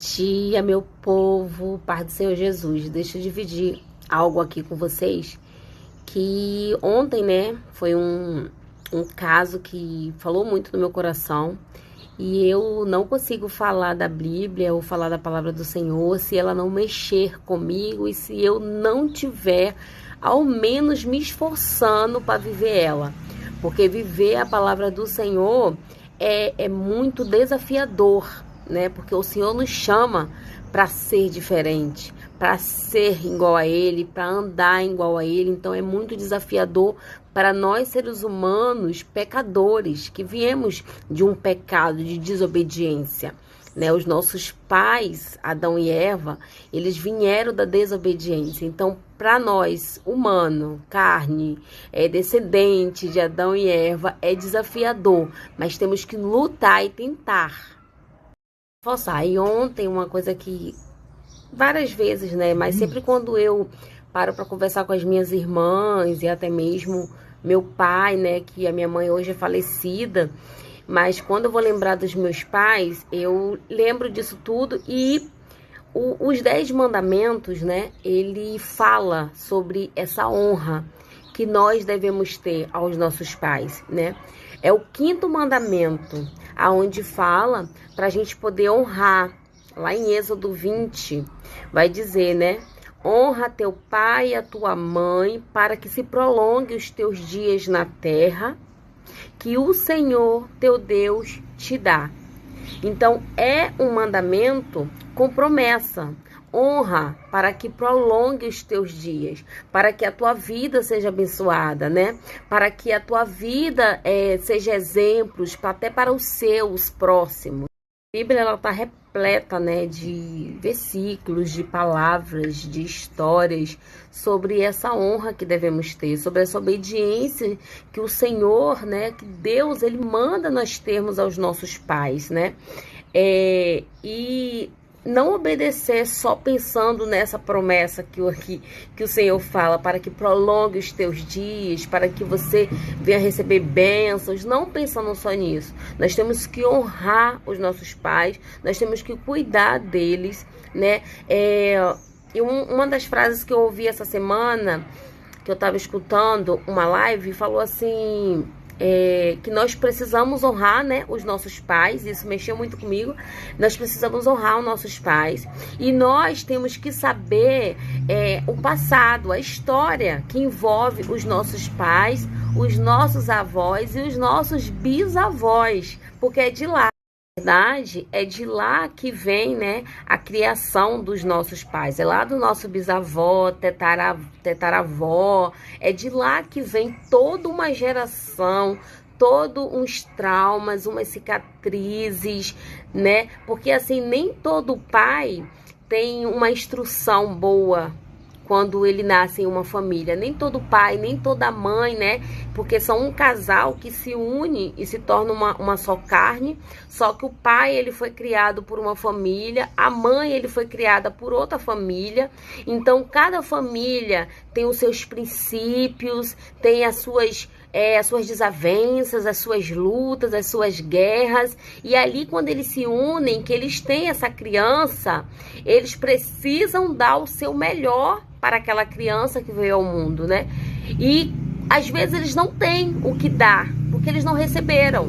Dia, meu povo, paz do Senhor Jesus. Deixa eu dividir algo aqui com vocês, que ontem, né, foi um caso que falou muito no meu coração, e eu não consigo falar da Bíblia ou falar da palavra do Senhor se ela não mexer comigo e se eu não tiver, ao menos, me esforçando para viver ela. Porque viver a palavra do Senhor é muito desafiador, né? Porque o Senhor nos chama para ser diferente, para ser igual a Ele, para andar igual a Ele. Então é muito desafiador para nós, seres humanos, pecadores, que viemos de um pecado de desobediência, né? Os nossos pais, Adão e Eva, eles vieram da desobediência. Então, para nós, humano, carne, descendente de Adão e Eva, é desafiador, mas temos que lutar e tentar forçar. E ontem, uma coisa que várias vezes, né? Mas sempre quando eu paro para conversar com as minhas irmãs e até mesmo meu pai, né? Que a minha mãe hoje é falecida. Mas quando eu vou lembrar dos meus pais, eu lembro disso tudo. E os 10 mandamentos, né? Ele fala sobre essa honra que nós devemos ter aos nossos pais, né? É o 5º mandamento, aonde fala para a gente poder honrar. Lá em Êxodo 20, vai dizer, né? Honra teu pai e a tua mãe, para que se prolongue os teus dias na terra, que o Senhor teu Deus te dá. Então, é um mandamento com promessa. Honra para que prolongue os teus dias, para que a tua vida seja abençoada, né? Para que a tua vida seja exemplos até para os seus próximos. A Bíblia, ela está repleta, né, de versículos, de palavras, de histórias sobre essa honra que devemos ter, sobre essa obediência que o Senhor, né, que Deus, Ele manda nós termos aos nossos pais, né? E não obedecer só pensando nessa promessa que o Senhor fala, para que prolongue os teus dias, para que você venha receber bênçãos, não pensando só nisso. Nós temos que honrar os nossos pais, nós temos que cuidar deles, né? E uma das frases que eu ouvi essa semana, que eu estava escutando uma live, falou assim... que nós precisamos honrar, né, os nossos pais. Isso mexeu muito comigo. Nós precisamos honrar os nossos pais e nós temos que saber o passado, a história que envolve os nossos pais, os nossos avós e os nossos bisavós, porque é de lá. Na verdade, é de lá que vem, né, a criação dos nossos pais. É lá do nosso bisavó, tetaravó. É de lá que vem toda uma geração, todos uns traumas, umas cicatrizes, né? Porque assim, nem todo pai tem uma instrução boa quando ele nasce em uma família. Nem todo pai, nem toda mãe, né? Porque são um casal que se une e se torna uma só carne. Só que o pai, ele foi criado por uma família, a mãe, ele foi criada por outra família. Então, cada família tem os seus princípios, tem as suas desavenças, as suas lutas, as suas guerras. E ali, quando eles se unem, que eles têm essa criança, eles precisam dar o seu melhor para aquela criança que veio ao mundo, né? E às vezes eles não têm o que dar, porque eles não receberam.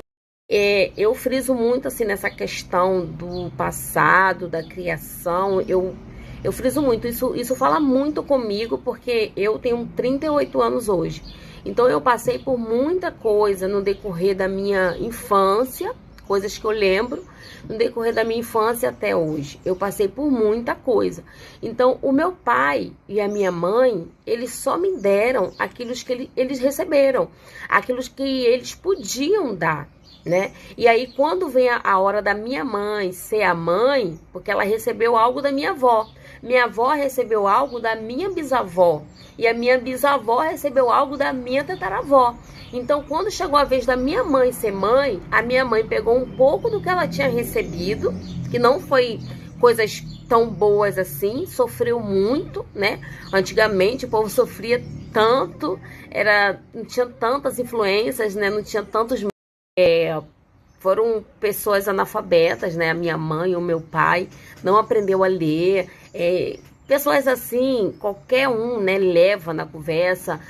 Eu friso muito assim nessa questão do passado, da criação. Eu friso muito, isso fala muito comigo, porque eu tenho 38 anos hoje. Então eu passei por muita coisa no decorrer da minha infância, coisas que eu lembro, no decorrer da minha infância até hoje. Eu passei por muita coisa. Então o meu pai e a minha mãe, eles só me deram aquilo que eles receberam, aquilo que eles podiam dar, né? E aí quando vem a hora da minha mãe ser a mãe, porque ela recebeu algo da minha avó recebeu algo da minha bisavó, e a minha bisavó recebeu algo da minha tataravó. Então quando chegou a vez da minha mãe ser mãe, a minha mãe pegou um pouco do que ela tinha recebido, que não foi coisas tão boas assim, sofreu muito, né? Antigamente o povo sofria tanto, não tinha tantas influências, né? Não tinha tantos foram pessoas analfabetas, né? A minha mãe, o meu pai, não aprendeu a ler. Pessoas assim, qualquer um, né, leva na conversa,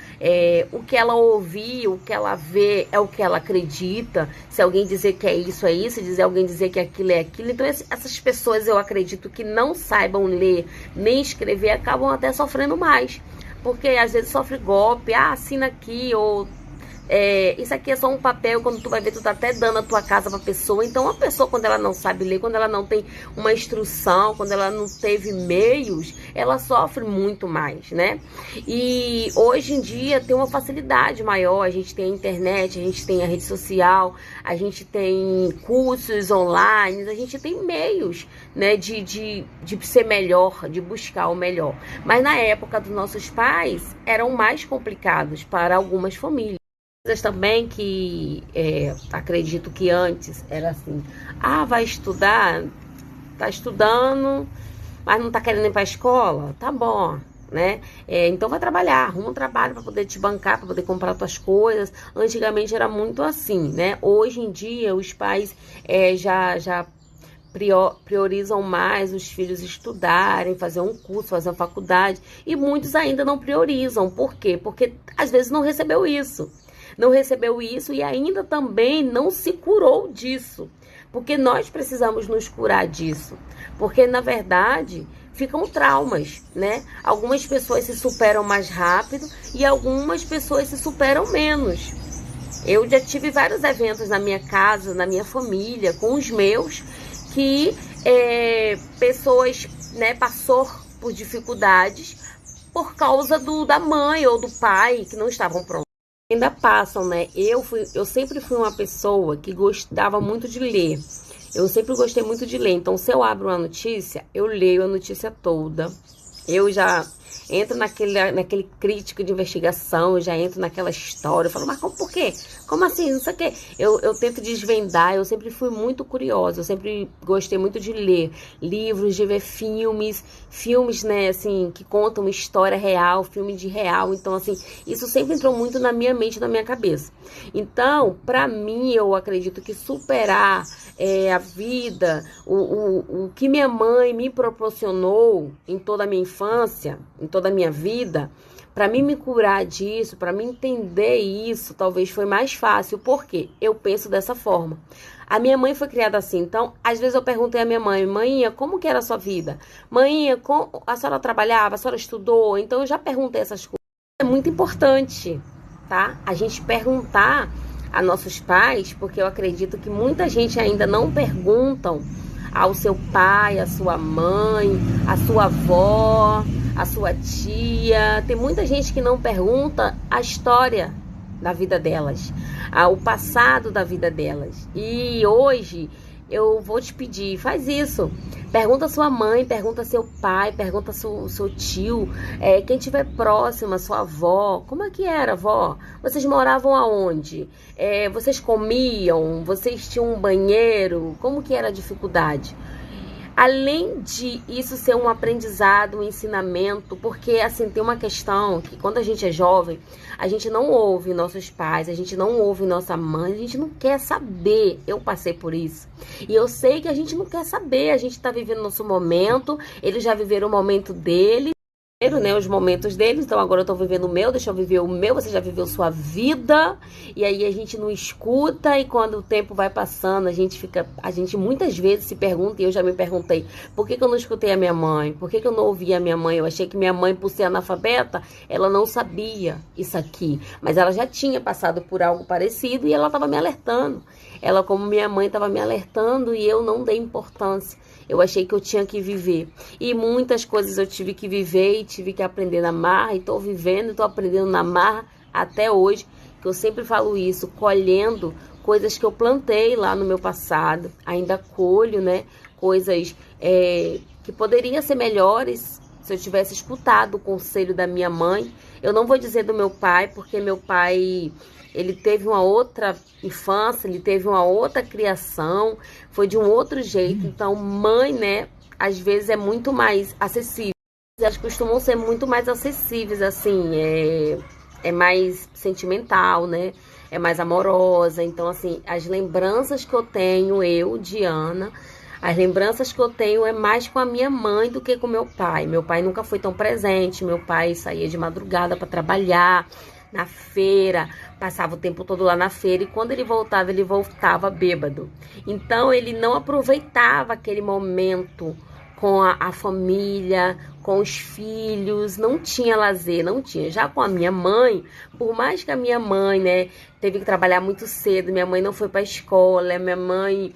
o que ela ouvir, o que ela vê, é o que ela acredita. Se alguém dizer que é isso, se alguém dizer que aquilo é aquilo. Então, essas pessoas, eu acredito que não saibam ler nem escrever, acabam até sofrendo mais. Porque às vezes sofre golpe, assina aqui, ou isso aqui é só um papel, quando tu vai ver, tu tá até dando a tua casa pra pessoa. Então, a pessoa, quando ela não sabe ler, quando ela não tem uma instrução, quando ela não teve meios, ela sofre muito mais, né? E hoje em dia tem uma facilidade maior, a gente tem a internet, a gente tem a rede social, a gente tem cursos online, a gente tem meios, né, de ser melhor, de buscar o melhor. Mas na época dos nossos pais, eram mais complicados para algumas famílias. Coisas também que acredito que antes era assim: vai estudar, tá estudando, mas não tá querendo ir pra escola, tá bom, né? Então vai trabalhar, arruma um trabalho para poder te bancar, para poder comprar tuas coisas. Antigamente era muito assim, né? Hoje em dia os pais já priorizam mais os filhos estudarem, fazer um curso, fazer uma faculdade, e muitos ainda não priorizam. Por quê? Porque às vezes não recebeu isso. Não recebeu isso e ainda também não se curou disso. Porque nós precisamos nos curar disso. Porque, na verdade, ficam traumas, né? Algumas pessoas se superam mais rápido e algumas pessoas se superam menos. Eu já tive vários eventos na minha casa, na minha família, com os meus, que pessoas, né, passou por dificuldades por causa da mãe ou do pai que não estavam prontos. Ainda passam, né? Eu sempre fui uma pessoa que gostava muito de ler. Eu sempre gostei muito de ler. Então, se eu abro uma notícia, eu leio a notícia toda. Eu já entro naquele crítico de investigação, eu já entro naquela história. Eu falo, mas por quê? Como assim? Não sei o quê. Eu tento desvendar, eu sempre fui muito curiosa. Eu sempre gostei muito de ler livros, de ver filmes, né, assim, que contam uma história real, filme de real. Então, assim, isso sempre entrou muito na minha mente, na minha cabeça. Então, pra mim, eu acredito que superar a vida, o que minha mãe me proporcionou em toda a minha infância, em toda a minha vida, para mim me curar disso, para mim entender isso, talvez foi mais fácil, porque eu penso dessa forma. A minha mãe foi criada assim, então, às vezes eu perguntei à minha mãe, mãinha, como que era a sua vida? Mãinha, a senhora trabalhava, a senhora estudou? Então, eu já perguntei essas coisas. É muito importante, tá? A gente perguntar a nossos pais, porque eu acredito que muita gente ainda não perguntam ao seu pai, à sua mãe, à sua avó, à sua tia. Tem muita gente que não pergunta a história da vida delas, o passado da vida delas. E hoje eu vou te pedir, faz isso. Pergunta a sua mãe, pergunta seu pai, pergunta seu tio, quem estiver próximo, a sua avó. Como é que era, avó? Vocês moravam aonde? Vocês comiam? Vocês tinham um banheiro? Como que era a dificuldade? Além de isso ser um aprendizado, um ensinamento, porque assim, tem uma questão que quando a gente é jovem, a gente não ouve nossos pais, a gente não ouve nossa mãe, a gente não quer saber. Eu passei por isso. E eu sei que a gente não quer saber, a gente tá vivendo nosso momento, eles já viveram o momento deles, né, os momentos deles, então agora eu tô vivendo o meu, deixa eu viver o meu, você já viveu sua vida, e aí a gente não escuta, e quando o tempo vai passando, a gente muitas vezes se pergunta, e eu já me perguntei, por que eu não escutei a minha mãe? Por que eu não ouvi a minha mãe? Eu achei que minha mãe, por ser analfabeta, ela não sabia isso aqui, mas ela já tinha passado por algo parecido, e ela tava me alertando. Ela, como minha mãe, tava me alertando, e eu não dei importância. Eu achei que eu tinha que viver. E muitas coisas eu tive que viver e tive que aprender na marra. E tô vivendo e tô aprendendo na marra até hoje. Que eu sempre falo isso, colhendo coisas que eu plantei lá no meu passado. Ainda colho, né? Coisas que poderiam ser melhores se eu tivesse escutado o conselho da minha mãe. Eu não vou dizer do meu pai, porque meu pai... ele teve uma outra infância, ele teve uma outra criação, foi de um outro jeito. Então, mãe, né, às vezes é muito mais acessível. Elas costumam ser muito mais acessíveis, assim, é mais sentimental, né? é mais amorosa. Então, assim, as lembranças que eu tenho, eu, Diana, as lembranças que eu tenho é mais com a minha mãe do que com meu pai. Meu pai nunca foi tão presente. Meu pai saía de madrugada para trabalhar na feira, passava o tempo todo lá na feira, e quando ele voltava bêbado. Então ele não aproveitava aquele momento com a família, com os filhos, não tinha lazer, não tinha. Já com a minha mãe, por mais que a minha mãe, né, teve que trabalhar muito cedo, minha mãe não foi para a escola, minha mãe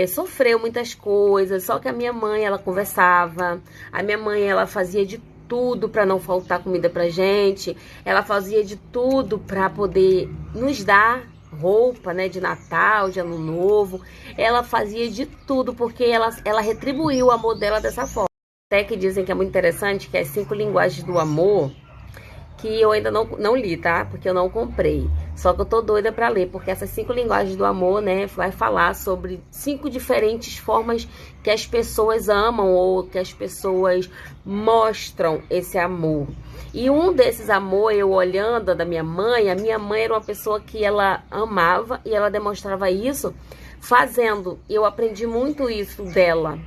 sofreu muitas coisas, só que a minha mãe, ela conversava, a minha mãe, ela fazia de tudo para não faltar comida pra gente, ela fazia de tudo para poder nos dar roupa, né, de Natal, de Ano Novo. Ela fazia de tudo porque ela retribuiu o amor dela dessa forma. Até que dizem que é muito interessante, que é as 5 linguagens do amor, que eu ainda não li, tá? Porque eu não comprei. Só que eu tô doida pra ler, porque essas 5 linguagens do amor, né, vai falar sobre 5 diferentes formas que as pessoas amam ou que as pessoas mostram esse amor. E um desses amor, eu olhando da minha mãe, a minha mãe era uma pessoa que ela amava e ela demonstrava isso fazendo. Eu aprendi muito isso dela,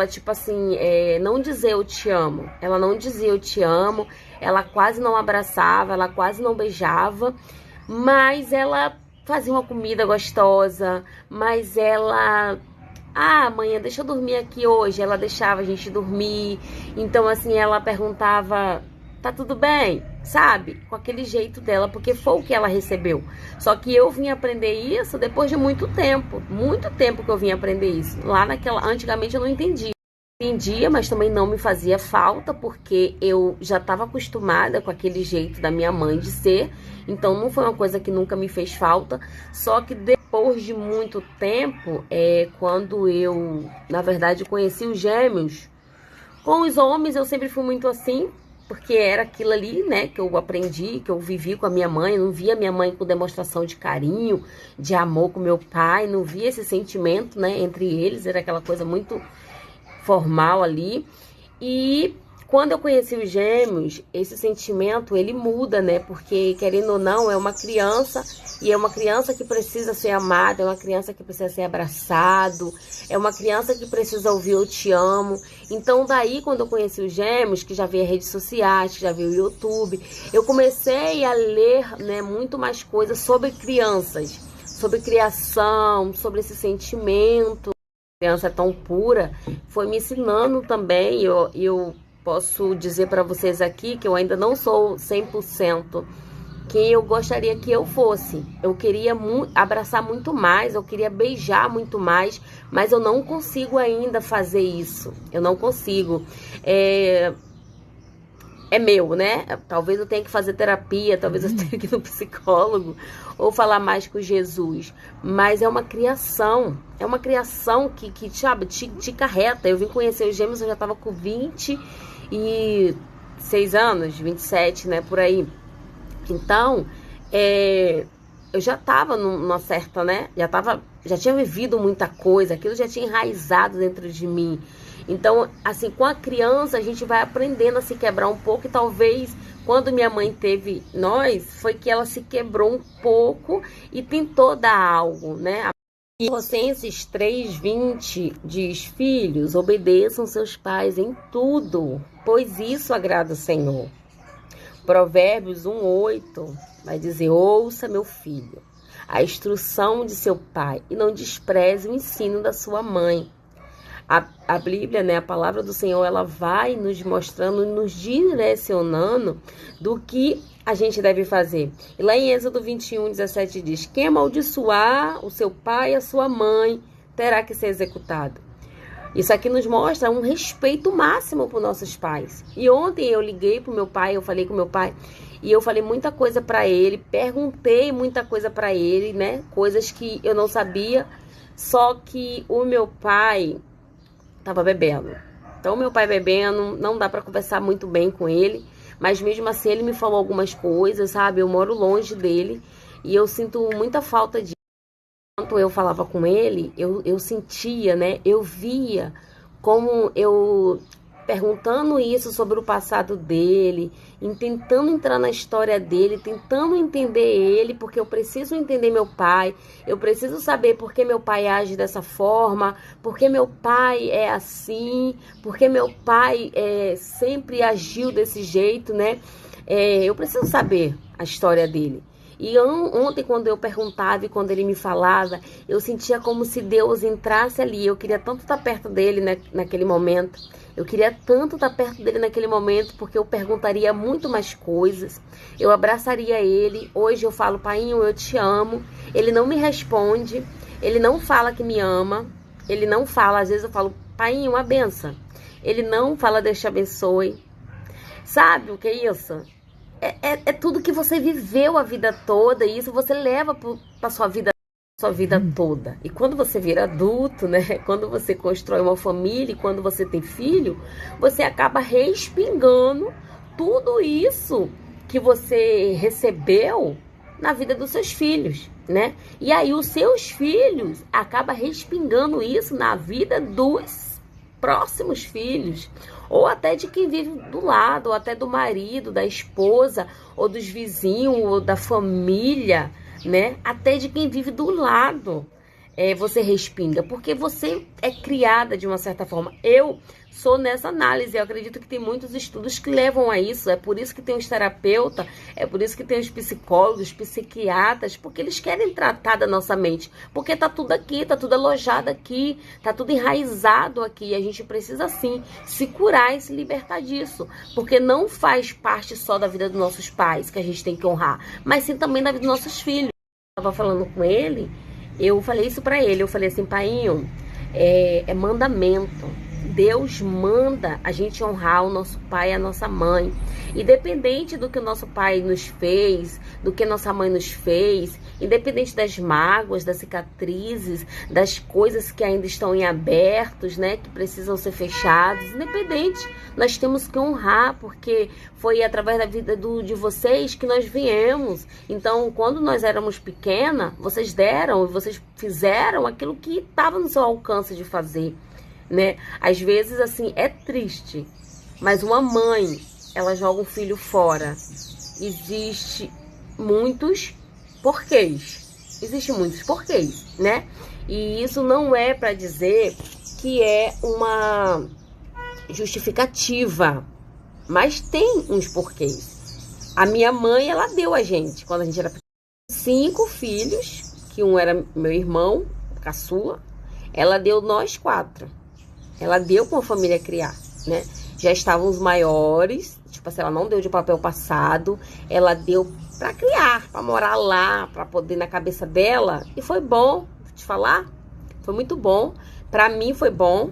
tipo assim, não dizer eu te amo. Ela não dizia eu te amo, ela quase não abraçava, ela quase não beijava, mas ela fazia uma comida gostosa, mas ela... Ah, amanhã, deixa eu dormir aqui hoje. Ela deixava a gente dormir. Então, assim, ela perguntava, tá tudo bem? Sabe? Com aquele jeito dela, porque foi o que ela recebeu. Só que eu vim aprender isso depois de muito tempo que eu vim aprender isso. Antigamente eu não entendia, mas também não me fazia falta, porque eu já estava acostumada com aquele jeito da minha mãe de ser. Então não foi uma coisa que nunca me fez falta. Só que depois de muito tempo, quando eu, na verdade, conheci os gêmeos, com os homens eu sempre fui muito assim, porque era aquilo ali, né, que eu aprendi, que eu vivi com a minha mãe. Eu não via minha mãe com demonstração de carinho, de amor com meu pai, não via esse sentimento, né, entre eles. Era aquela coisa muito formal ali. E quando eu conheci os gêmeos, esse sentimento, ele muda, né? Porque, querendo ou não, é uma criança, e é uma criança que precisa ser amada, é uma criança que precisa ser abraçado, é uma criança que precisa ouvir eu te amo. Então, daí, quando eu conheci os gêmeos, que já via redes sociais, que já via o YouTube, eu comecei a ler, né, muito mais coisas sobre crianças, sobre criação, sobre esse sentimento. Criança tão pura, foi me ensinando também. Eu posso dizer para vocês aqui que eu ainda não sou 100% quem eu gostaria que eu fosse. Eu queria abraçar muito mais, eu queria beijar muito mais, mas eu não consigo ainda fazer isso. Eu não consigo. É meu, né? Talvez eu tenha que fazer terapia, talvez eu tenha que ir no psicólogo ou falar mais com Jesus. Mas é uma criação que sabe, te carreta. Eu vim conhecer os gêmeos, eu já tava com 26 anos, 27, né, por aí. Então, eu já tava numa certa, né, já tinha vivido muita coisa, aquilo já tinha enraizado dentro de mim. Então, assim, com a criança a gente vai aprendendo a se quebrar um pouco, e talvez quando minha mãe teve nós, foi que ela se quebrou um pouco e tentou dar algo, né? E Colossenses 3:20 diz: filhos, obedeçam seus pais em tudo, pois isso agrada o Senhor. Provérbios 1:8 vai dizer: ouça, meu filho, a instrução de seu pai e não despreze o ensino da sua mãe. A Bíblia, né, a palavra do Senhor, ela vai nos mostrando, nos direcionando do que a gente deve fazer. E lá em Êxodo 21:17 diz: quem amaldiçoar o seu pai e a sua mãe terá que ser executado. Isso aqui nos mostra um respeito máximo por nossos pais. E ontem eu liguei pro meu pai, eu falei com meu pai, e eu falei muita coisa para ele, perguntei muita coisa para ele, né, coisas que eu não sabia, só que o meu pai tava bebendo. Então, meu pai bebendo, não dá pra conversar muito bem com ele, mas mesmo assim ele me falou algumas coisas, sabe? Eu moro longe dele e eu sinto muita falta disso. Enquanto eu falava com ele, eu sentia, né? Eu via como eu perguntando isso sobre o passado dele, tentando entrar na história dele, tentando entender ele, porque eu preciso entender meu pai, eu preciso saber por que meu pai age dessa forma, por que meu pai é assim, por que meu pai sempre agiu desse jeito, né? Eu preciso saber a história dele. E ontem, quando eu perguntava e quando ele me falava, eu sentia como se Deus entrasse ali. Eu queria tanto estar perto dele, né, naquele momento. Eu queria tanto estar perto dele naquele momento, porque eu perguntaria muito mais coisas. Eu abraçaria ele. Hoje eu falo, Painho, eu te amo. Ele não me responde. Ele não fala que me ama. Ele não fala. Às vezes eu falo, Painho, uma benção. Ele não fala, Deus te abençoe. Sabe o que é isso? É tudo que você viveu a vida toda, e isso você leva para sua vida toda. E quando você vira adulto, né? Quando você constrói uma família, e quando você tem filho, você acaba respingando tudo isso que você recebeu na vida dos seus filhos, né? E aí os seus filhos acabam respingando isso na vida dos próximos filhos, ou até de quem vive do lado, ou até do marido, da esposa, ou dos vizinhos, ou da família, né? Até de quem vive do lado. Você respinga, porque você é criada de uma certa forma. Eu sou nessa análise, eu acredito que tem muitos estudos que levam a isso, é por isso que tem os terapeutas, é por isso que tem os psicólogos, psiquiatras, porque eles querem tratar da nossa mente, porque tá tudo aqui, tá tudo alojado aqui, tá tudo enraizado aqui, e a gente precisa sim se curar e se libertar disso, porque não faz parte só da vida dos nossos pais, que a gente tem que honrar, mas sim também da vida dos nossos filhos. Eu tava falando com ele, eu falei isso pra ele, eu falei assim, Painho, é mandamento. Deus manda a gente honrar o nosso pai e a nossa mãe. Independente do que o nosso pai nos fez, do que nossa mãe nos fez, independente das mágoas, das cicatrizes, das coisas que ainda estão em abertos, né, que precisam ser fechados, independente, nós temos que honrar, porque foi através da vida de vocês que nós viemos. Então, quando nós éramos pequenas, vocês deram e vocês fizeram aquilo que estava no seu alcance de fazer, né? Às vezes, assim, é triste, mas uma mãe, ela joga o filho fora. Existe muitos porquês. Existem muitos porquês, né? E isso não é para dizer que é uma justificativa, mas tem uns porquês. A minha mãe, ela deu a gente, quando a gente era pequena, 5 filhos, que um era meu irmão, caçula, ela deu nós 4. Ela deu com a família criar, né? Já estavam os maiores, tipo assim, ela não deu de papel passado, ela deu pra criar, pra morar lá, pra poder na cabeça dela. E foi bom, vou te falar, foi muito bom. Pra mim foi bom.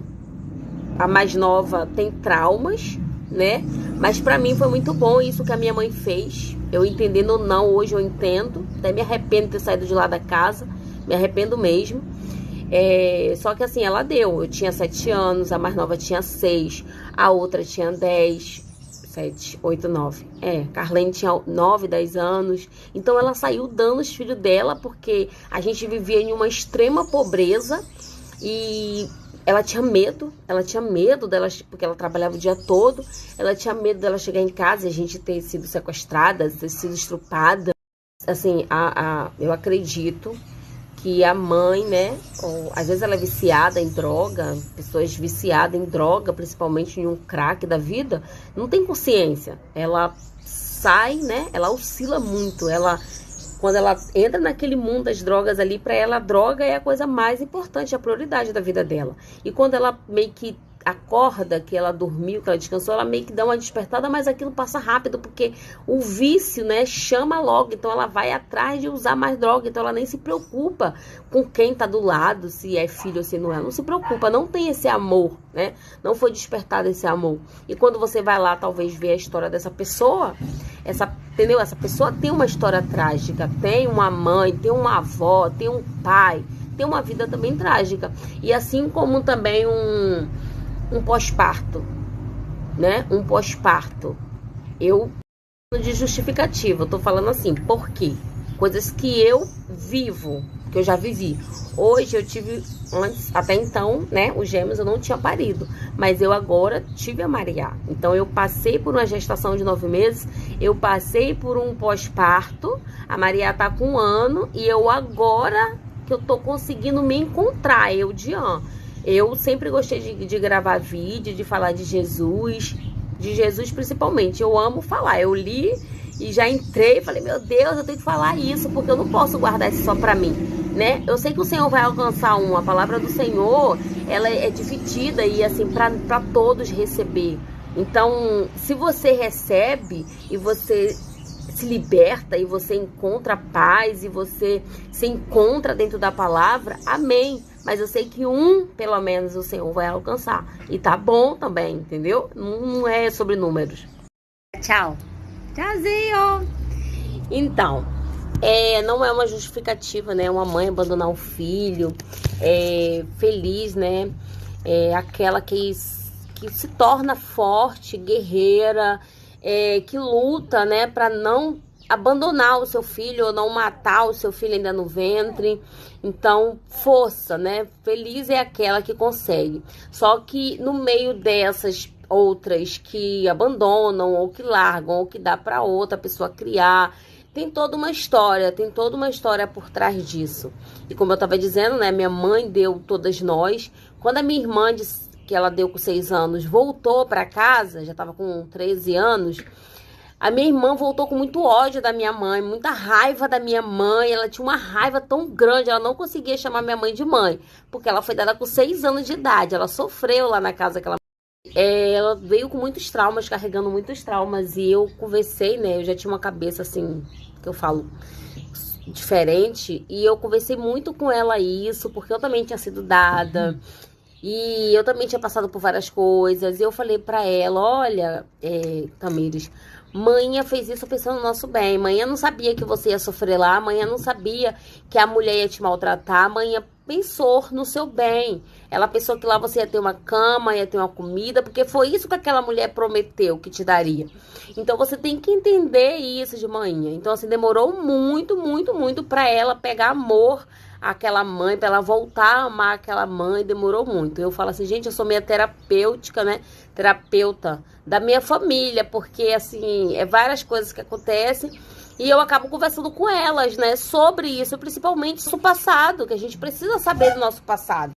A mais nova tem traumas, né? Mas pra mim foi muito bom isso que a minha mãe fez. Eu entendendo ou não, hoje eu entendo. Até me arrependo de ter saído de lá da casa, me arrependo mesmo. Só que assim, ela deu. Eu tinha 7 anos, a mais nova tinha 6, a outra tinha 10, 7, 8, 9. Carlene tinha 9, 10 anos. Então ela saiu dando os filhos dela, porque a gente vivia em uma extrema pobreza e ela tinha medo dela, porque ela trabalhava o dia todo. Ela tinha medo dela chegar em casa e a gente ter sido sequestrada, ter sido estrupada. Assim, eu acredito que a mãe, né, às vezes ela é viciada em droga, pessoas viciadas em droga, principalmente em um crack da vida, não tem consciência. Ela sai, né, ela oscila muito, quando ela entra naquele mundo das drogas ali, para ela a droga é a coisa mais importante, a prioridade da vida dela. E quando ela meio que acorda, que ela dormiu, que ela descansou, ela meio que dá uma despertada, mas aquilo passa rápido, porque o vício, né, chama logo, então ela vai atrás de usar mais droga, então ela nem se preocupa com quem tá do lado, se é filho ou se não é, não se preocupa, não tem esse amor, né, não foi despertado esse amor. E quando você vai lá, talvez, ver a história dessa pessoa, entendeu? Essa pessoa tem uma história trágica, tem uma mãe, tem uma avó, tem um pai, tem uma vida também trágica, e assim como também um pós-parto, né? Um pós-parto. De justificativa, eu tô falando assim, por quê? coisas que eu vivo, que eu já vivi. Hoje eu tive, antes, até então, né, os gêmeos eu não tinha parido, mas eu agora tive a Maria. Então eu passei por uma gestação de 9 meses, eu passei por um pós-parto, a Maria tá com 1 ano, e eu agora que eu tô conseguindo me encontrar, eu, Dian. Eu sempre gostei de gravar vídeo, de falar de Jesus principalmente. Eu amo falar, eu li e já entrei e falei, meu Deus, eu tenho que falar isso, porque eu não posso guardar isso só pra mim, né? Eu sei que o Senhor vai alcançar a palavra do Senhor, ela é dividida e assim, pra todos receber. Então, se você recebe e você se liberta e você encontra paz e você se encontra dentro da palavra, amém. Mas eu sei que pelo menos, o Senhor vai alcançar. E tá bom também, entendeu? Não é sobre números. Tchau. Tchauzinho. Então, não é uma justificativa, né? Uma mãe abandonar o filho, feliz, né? Aquela que se torna forte, guerreira, que luta, né? Pra não abandonar o seu filho ou não matar o seu filho ainda no ventre. Então, força, né? Feliz é aquela que consegue. Só que no meio dessas outras que abandonam ou que largam ou que dá para outra pessoa criar, tem toda uma história por trás disso. E como eu estava dizendo, né? Minha mãe deu todas nós. Quando a minha irmã, que ela deu com 6 anos, voltou para casa, já estava com 13 anos, a minha irmã voltou com muito ódio da minha mãe, muita raiva da minha mãe. Ela tinha uma raiva tão grande, ela não conseguia chamar minha mãe de mãe, porque ela foi dada com 6 anos de idade. Ela sofreu lá na casa que ela veio com muitos traumas, carregando muitos traumas. E eu conversei, né? Eu já tinha uma cabeça assim, que eu falo, diferente. E eu conversei muito com ela isso, porque eu também tinha sido dada. E eu também tinha passado por várias coisas. E eu falei pra ela, olha, Tamires, manhã fez isso pensando no nosso bem. Manhã não sabia que você ia sofrer lá. Manhã não sabia que a mulher ia te maltratar. Manhã pensou no seu bem. Ela pensou que lá você ia ter uma cama, ia ter uma comida, porque foi isso que aquela mulher prometeu que te daria. Então você tem que entender isso de manhã. Então assim, demorou muito, muito, muito pra ela pegar amor àquela mãe, pra ela voltar a amar aquela mãe. Demorou muito. Eu falo assim, gente, eu sou meio terapêutica, né? Terapeuta da minha família, porque assim, várias coisas que acontecem e eu acabo conversando com elas, né, sobre isso, principalmente o passado, que a gente precisa saber do nosso passado.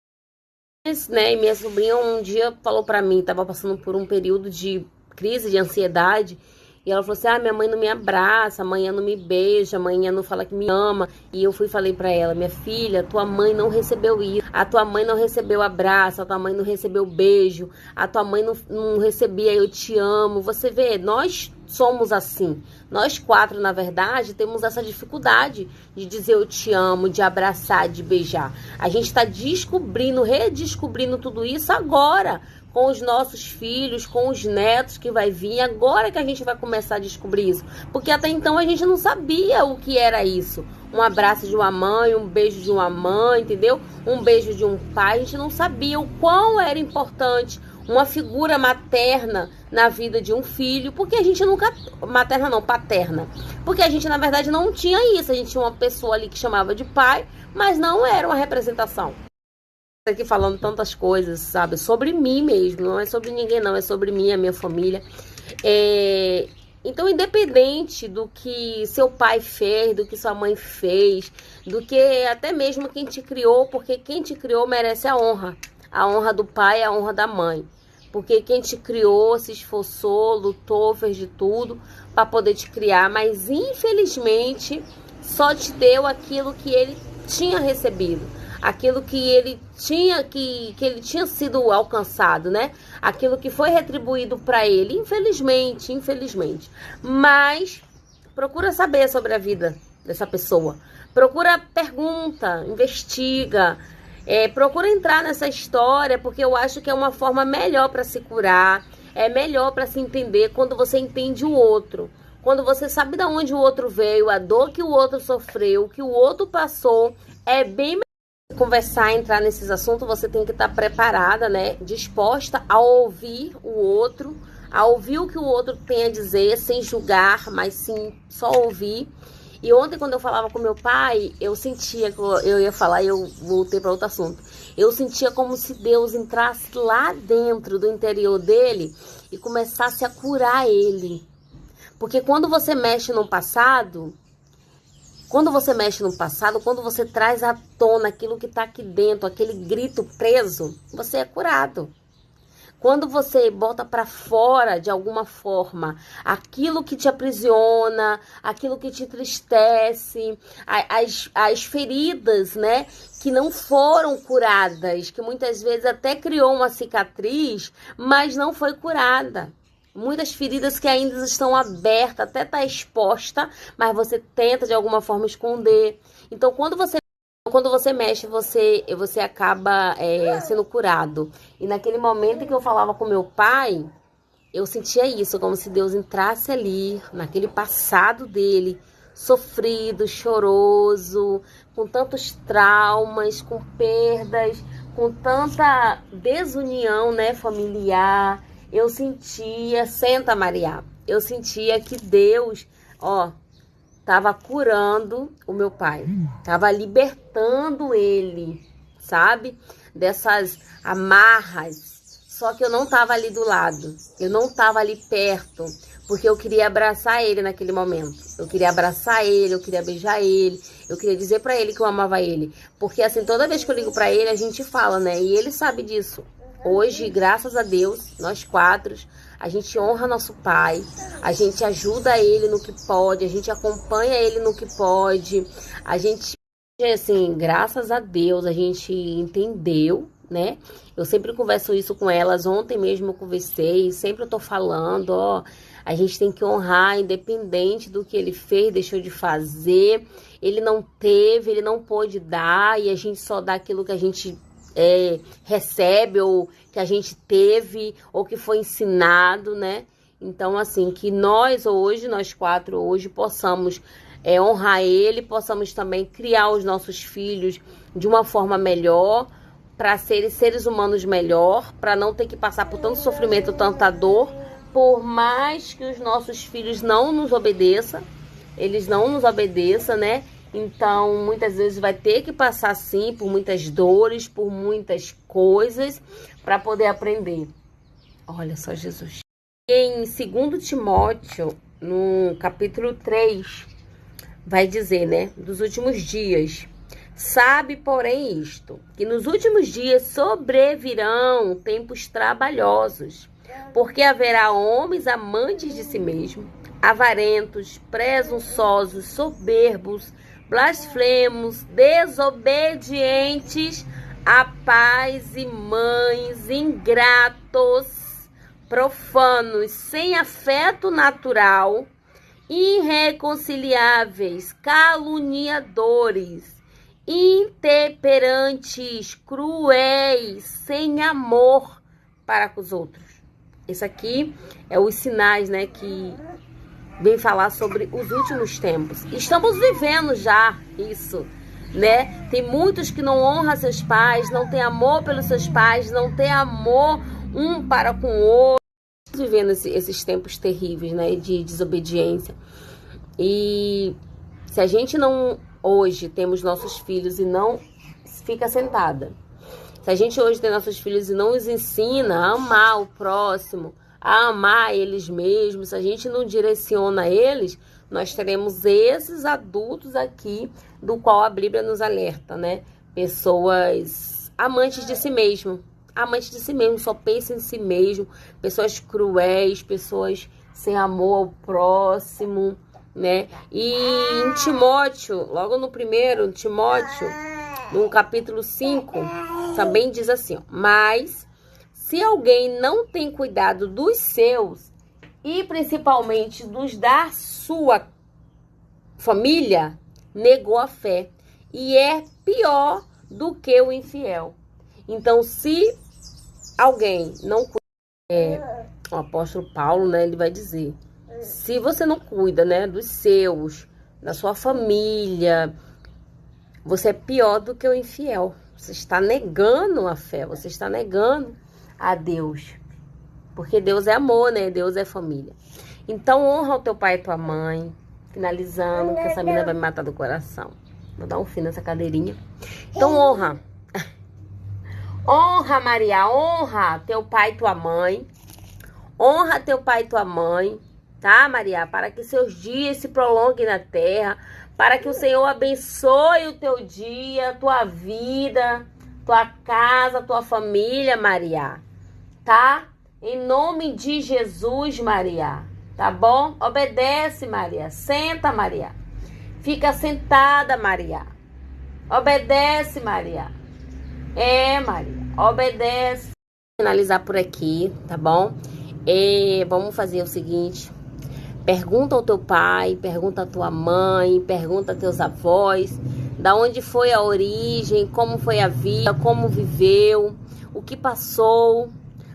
Né, e minha sobrinha um dia falou pra mim, tava passando por um período de crise, de ansiedade, e ela falou assim, minha mãe não me abraça, amanhã não me beija, amanhã não fala que me ama. E eu falei pra ela, minha filha, tua mãe não recebeu isso, a tua mãe não recebeu abraço, a tua mãe não recebeu beijo, a tua mãe não recebia eu te amo. Você vê, nós somos assim. Nós 4, na verdade, temos essa dificuldade de dizer eu te amo, de abraçar, de beijar. A gente está descobrindo, redescobrindo tudo isso agora, com os nossos filhos, com os netos que vai vir, agora que a gente vai começar a descobrir isso. Porque até então a gente não sabia o que era isso. Um abraço de uma mãe, um beijo de uma mãe, entendeu? Um beijo de um pai. A gente não sabia o quão era importante uma figura materna na vida de um filho, porque a gente nunca... Materna não, paterna. Porque a gente, na verdade, não tinha isso. A gente tinha uma pessoa ali que chamava de pai, mas não era uma representação. Aqui falando tantas coisas, sabe, sobre mim mesmo, não é sobre ninguém não, é sobre mim, a minha família. Então, independente do que seu pai fez, do que sua mãe fez, do que até mesmo quem te criou, porque quem te criou merece a honra do pai, a honra da mãe, porque quem te criou se esforçou, lutou, fez de tudo para poder te criar, mas infelizmente só te deu aquilo que ele tinha recebido, aquilo que ele tinha que ele tinha sido alcançado, né? Aquilo que foi retribuído para ele, infelizmente. Mas procura saber sobre a vida dessa pessoa. Procura, pergunta, investiga, procura entrar nessa história, porque eu acho que é uma forma melhor para se curar, é melhor para se entender quando você entende o outro. Quando você sabe de onde o outro veio, a dor que o outro sofreu, o que o outro passou, é bem melhor conversar, entrar nesses assuntos. Você tem que estar preparada, né? Disposta a ouvir o outro, a ouvir o que o outro tem a dizer, sem julgar, mas sim só ouvir. E ontem, quando eu falava com meu pai, eu sentia que eu ia falar e eu voltei para outro assunto. Eu sentia como se Deus entrasse lá dentro do interior dele e começasse a curar ele. Porque quando você mexe no passado, quando você traz à tona aquilo que está aqui dentro, aquele grito preso, você é curado. Quando você bota para fora, de alguma forma, aquilo que te aprisiona, aquilo que te entristece, as feridas, né, que não foram curadas, que muitas vezes até criou uma cicatriz, mas não foi curada. Muitas feridas que ainda estão abertas, até está exposta, mas você tenta de alguma forma esconder. Então, quando você mexe, você acaba sendo curado. E naquele momento que eu falava com meu pai, eu sentia isso, como se Deus entrasse ali, naquele passado dele, sofrido, choroso, com tantos traumas, com perdas, com tanta desunião, né, familiar. Eu sentia, senta Maria, eu sentia que Deus, tava curando o meu pai, tava libertando ele, sabe? Dessas amarras. Só que eu não tava ali do lado, eu não tava ali perto, porque eu queria abraçar ele naquele momento. Eu queria abraçar ele, eu queria beijar ele, eu queria dizer pra ele que eu amava ele. Porque assim, toda vez que eu ligo pra ele, a gente fala, né? E ele sabe disso. Hoje, graças a Deus, nós 4, a gente honra nosso pai, a gente ajuda ele no que pode, a gente acompanha ele no que pode, a gente, assim, graças a Deus, a gente entendeu, né? Eu sempre converso isso com elas, ontem mesmo eu conversei, sempre eu tô falando, a gente tem que honrar, independente do que ele fez, deixou de fazer, ele não teve, ele não pôde dar, e a gente só dá aquilo que a gente recebe, ou que a gente teve, ou que foi ensinado, né? Então, assim, que nós 4 hoje, possamos honrar ele, possamos também criar os nossos filhos de uma forma melhor, para serem seres humanos melhor, para não ter que passar por tanto sofrimento, tanta dor, por mais que os nossos filhos não nos obedeçam, eles não nos obedeçam, né? Então, muitas vezes vai ter que passar, sim, por muitas dores, por muitas coisas, para poder aprender. Olha só, Jesus. Em 2 Timóteo, no capítulo 3, vai dizer, né? Dos últimos dias. Sabe, porém, isto, que nos últimos dias sobrevirão tempos trabalhosos, porque haverá homens amantes de si mesmo, avarentos, presunçosos, soberbos, blasfemos, desobedientes a pais e mães, ingratos, profanos, sem afeto natural, irreconciliáveis, caluniadores, intemperantes, cruéis, sem amor para com os outros. Esse aqui é os sinais, né, que vem falar sobre os últimos tempos. Estamos vivendo já isso, né? Tem muitos que não honram seus pais, não tem amor pelos seus pais, não tem amor um para com o outro. Estamos vivendo esses tempos terríveis, né, de desobediência. E se a gente não hoje temos nossos filhos e não fica sentada, se a gente hoje tem nossos filhos e não os ensina a amar o próximo, a amar eles mesmos, se a gente não direciona eles, nós teremos esses adultos aqui, do qual a Bíblia nos alerta, né? Pessoas amantes de si mesmo, só pensam em si mesmo, pessoas cruéis, pessoas sem amor ao próximo, né? E em Timóteo, logo no 1 Timóteo, no capítulo 5, também diz assim, mas se alguém não tem cuidado dos seus, e principalmente dos da sua família, negou a fé e é pior do que o infiel. Então, se alguém não cuida, o apóstolo Paulo, né, ele vai dizer, se você não cuida, né, dos seus, da sua família, você é pior do que o infiel. Você está negando a fé, você está negando a Deus. Porque Deus é amor, né? Deus é família. Então, honra o teu pai e tua mãe. Finalizando, que essa menina vai me matar do coração. Vou dar um fim nessa cadeirinha. Então, honra. Honra, Maria. Honra teu pai e tua mãe. Honra teu pai e tua mãe. Tá, Maria? Para que seus dias se prolonguem na terra. Para que o Senhor abençoe o teu dia, tua vida, tua casa, tua família, Maria. Tá? Em nome de Jesus, Maria. Tá bom? Obedece, Maria. Senta, Maria. Fica sentada, Maria. Obedece, Maria. Maria. Obedece. Vou finalizar por aqui, tá bom? Vamos fazer o seguinte. Pergunta ao teu pai, pergunta à tua mãe, pergunta a teus avós, da onde foi a origem, como foi a vida, como viveu, o que passou,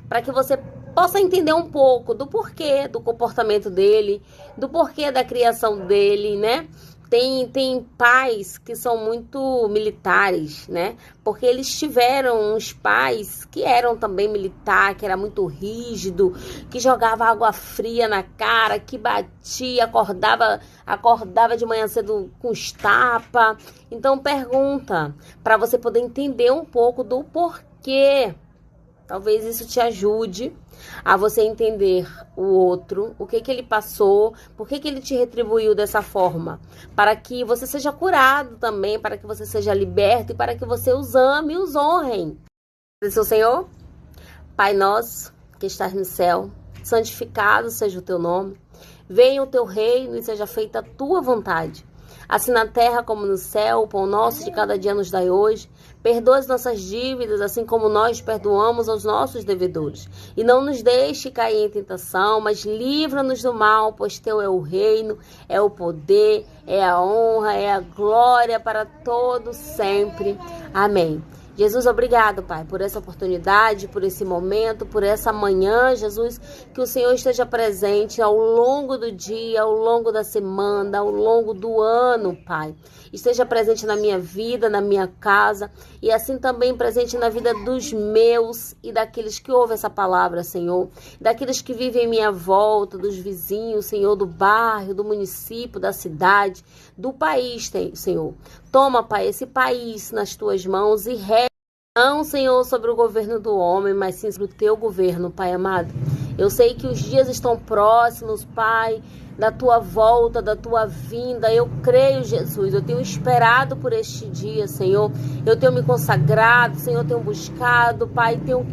para que você possa entender um pouco do porquê do comportamento dele, do porquê da criação dele, né? Tem pais que são muito militares, né? Porque eles tiveram uns pais que eram também militar, que era muito rígido, que jogava água fria na cara, que batia, acordava de manhã cedo com os tapas. Então pergunta, para você poder entender um pouco do porquê. Talvez isso te ajude a você entender o outro, o que ele passou, por que ele te retribuiu dessa forma, para que você seja curado também, para que você seja liberto e para que você os ame e os honrem. Seu Senhor, Pai nosso, que estás no céu, santificado seja o teu nome, venha o teu reino e seja feita a tua vontade. Assim na terra como no céu, o pão nosso de cada dia nos dai hoje. Perdoa as nossas dívidas, assim como nós perdoamos aos nossos devedores. E não nos deixe cair em tentação, mas livra-nos do mal, pois teu é o reino, é o poder, é a honra, é a glória para todos sempre. Amém. Jesus, obrigado, Pai, por essa oportunidade, por esse momento, por essa manhã, Jesus, que o Senhor esteja presente ao longo do dia, ao longo da semana, ao longo do ano, Pai. Esteja presente na minha vida, na minha casa e assim também presente na vida dos meus e daqueles que ouvem essa palavra, Senhor, daqueles que vivem em minha volta, dos vizinhos, Senhor, do bairro, do município, da cidade, do país, Senhor. Toma, Pai, esse país nas tuas mãos e não, Senhor, sobre o governo do homem, mas sim sobre o teu governo, Pai amado. Eu sei que os dias estão próximos, Pai, da tua volta, da tua vinda. Eu creio, Jesus, eu tenho esperado por este dia, Senhor. Eu tenho me consagrado, Senhor, eu tenho buscado, Pai, tenho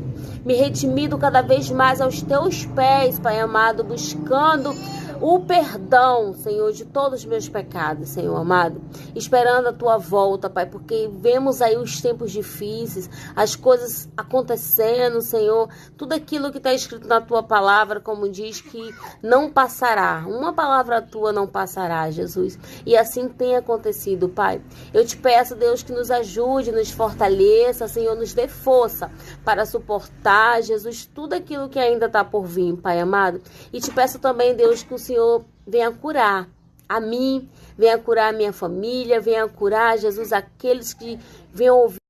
me redimido cada vez mais aos teus pés, Pai amado, buscando o perdão, Senhor, de todos os meus pecados, Senhor amado, esperando a tua volta, Pai, porque vemos aí os tempos difíceis, as coisas acontecendo, Senhor, tudo aquilo que está escrito na tua palavra, como diz que não passará, uma palavra tua não passará, Jesus, e assim tem acontecido, Pai. Eu te peço, Deus, que nos ajude, nos fortaleça, Senhor, nos dê força para suportar, Jesus, tudo aquilo que ainda está por vir, Pai amado, e te peço também, Deus, que o Senhor venha curar a mim, venha curar a minha família, venha curar, Jesus, aqueles que venham ouvir